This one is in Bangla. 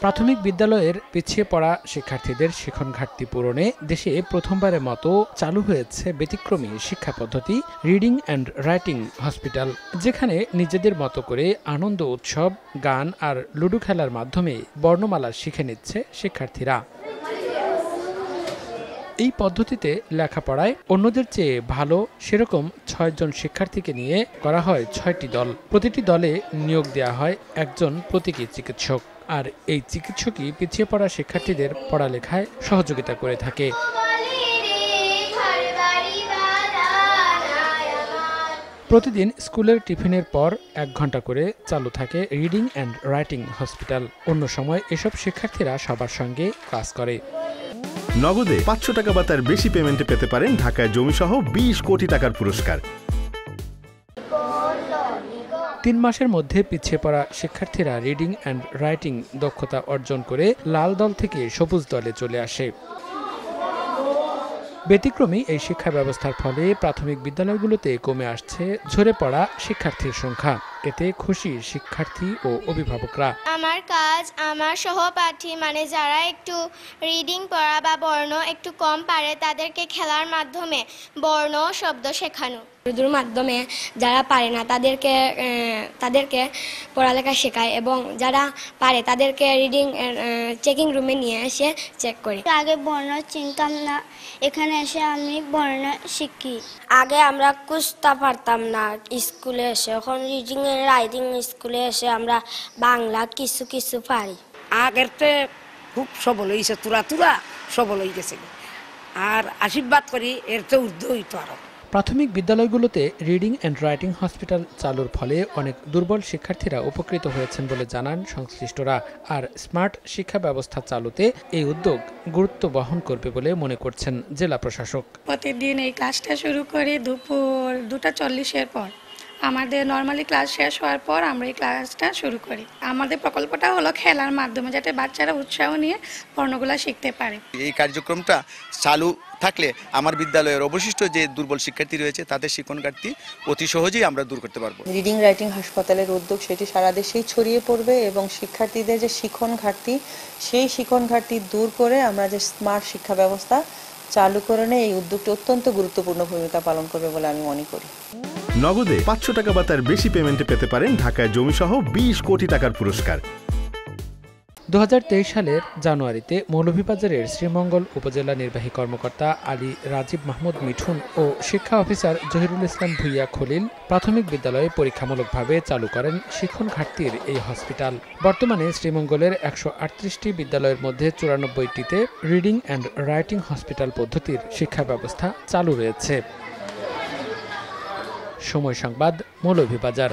প্রাথমিক বিদ্যালয়ের পিছিয়ে পড়া শিক্ষার্থীদের শিক্ষণ ঘাটতি পূরণে দেশে প্রথমবারের মতো চালু হয়েছে ব্যতিক্রমী শিক্ষা পদ্ধতি রিডিং অ্যান্ড রাইটিং হসপিটাল, যেখানে নিজেদের মতো করে আনন্দ উৎসব, গান আর লুডো খেলার মাধ্যমে বর্ণমালা শিখে নিচ্ছে শিক্ষার্থীরা। এই পদ্ধতিতে লেখাপড়ায় অন্যদের চেয়ে ভালো সেরকম ৬ জন শিক্ষার্থীকে নিয়ে করা হয় ৬টি দল। প্রতিটি দলে নিয়োগ দেওয়া হয় একজন প্রতীকী চিকিৎসক, আর এই চিকিৎসকই পিছিয়ে পড়া শিক্ষার্থীদের পড়ালেখায় সহযোগিতা করে থাকে। প্রতিদিন স্কুলের টিফিনের পর ১ ঘন্টা করে চালু থাকে রিডিং অ্যান্ড রাইটিং হসপিটাল। অন্য সময় এসব শিক্ষার্থীরা সবার সঙ্গে ক্লাস করে। নগদে ৫০০ টাকা বা তার বেশি পেমেন্টে পেতে পারেন ঢাকায় জমিসহ ২০ কোটি টাকার পুরস্কার। ৩ মাসের মধ্যে পিছিয়ে পড়া শিক্ষার্থীরা রিডিং অ্যান্ড রাইটিং দক্ষতা অর্জন করে লাল দল থেকে সবুজ দলে চলে আসে। ব্যতিক্রমী এই শিক্ষা ব্যবস্থার ফলে প্রাথমিক বিদ্যালয়গুলোতে কমে আসছে ঝরে পড়া শিক্ষার্থীর সংখ্যা। এতে খুশি শিক্ষার্থী ও অভিভাবকরা। আমার কাজ আমার সহপাঠী যারা একটু রিডিং পড়া বা বর্ণ একটু কম পারে তাদেরকে খেলার মাধ্যমে বর্ণ শব্দ শেখানো। লুডোর মাধ্যমে যারা পারে না তাদেরকে পড়ালেখা শেখায় এবং যারা পারে তাদেরকে রিডিং চেকিং রুমে নিয়ে এসে চেক করি। আগে বর্ণ চিনতাম না, এখানে এসে আমি বর্ণ শিখি। আগে আমরা কুস্তা পারতাম না স্কুলে এসে, এখন রিডিং এর রাইটিং স্কুলে এসে আমরা বাংলা কিছু কিছু পারি। আগের খুব সবল হয়েছে, তুরা সবল হয়ে গেছে, আর আশীর্বাদ করি এর তো উর্ধ হইতো আরো। প্রাথমিক বিদ্যালয়গুলোতে রিডিং অ্যান্ড রাইটিং হসপিটাল চালুর ফলে অনেক দুর্বল শিক্ষার্থীরা উপকৃত হয়েছেন বলে জানান সংশ্লিষ্টরা। আর স্মার্ট শিক্ষা ব্যবস্থা চালুতে এই উদ্যোগ গুরুত্ব বহন করবে বলে মনে করছেন জেলা প্রশাসক। প্রতিদিন এই কাজটা শুরু করি দুপুর 2:40 পর। আমাদের নর্মালি ক্লাস শেষ হওয়ার পর আমরা এই ক্লাসটা শুরু করি। আমাদের প্রকল্পটা হলো খেলার মাধ্যমে, যাতে বাচ্চারা উৎসাহ নিয়ে বর্ণগুলা শিখতে পারে। এই কার্যক্রমটা চালু থাকলে আমার বিদ্যালয়ের অবশিষ্ট যে দুর্বল শিক্ষার্থী রয়েছে তাদের শিক্ষণ ঘাটতি অতি সহজেই আমরা দূর করতে পারবো। রিডিং রাইটিং হাসপাতালের উদ্যোগ সেটি সারা দেশেই ছড়িয়ে পড়বে এবং শিক্ষার্থীদের যে শিক্ষণ ঘাটতি সেই শিক্ষণ ঘাটতি দূর করে আমরা যে স্মার্ট শিক্ষা ব্যবস্থা চালু করে এই উদ্যোগটি অত্যন্ত গুরুত্বপূর্ণ ভূমিকা পালন করবে বলে আমি মনে করি। নগদে ৫০০ টাকা বা তার বেশি পেমেন্টে পেতে পারেন ঢাকায় জমিসহ ২০ কোটি টাকার পুরস্কার। ২০২৩ সালের জানুয়ারিতে মৌলভীবাজারের শ্রীমঙ্গল উপজেলা নির্বাহী কর্মকর্তা আলী রাজীব মাহমুদ মিঠুন ও শিক্ষা অফিসার জহিরুল ইসলাম ভুইয়া খলিল প্রাথমিক বিদ্যালয়ে পরীক্ষামূলকভাবে চালু করেন শিক্ষণ ঘাটতির এই হসপিটাল। বর্তমানে শ্রীমঙ্গলের ১৩৮টি বিদ্যালয়ের মধ্যে ৯৪টিতে রিডিং অ্যান্ড রাইটিং হসপিটাল পদ্ধতির শিক্ষা ব্যবস্থা চালু রয়েছে। সময় সংবাদ, মৌলভীবাজার।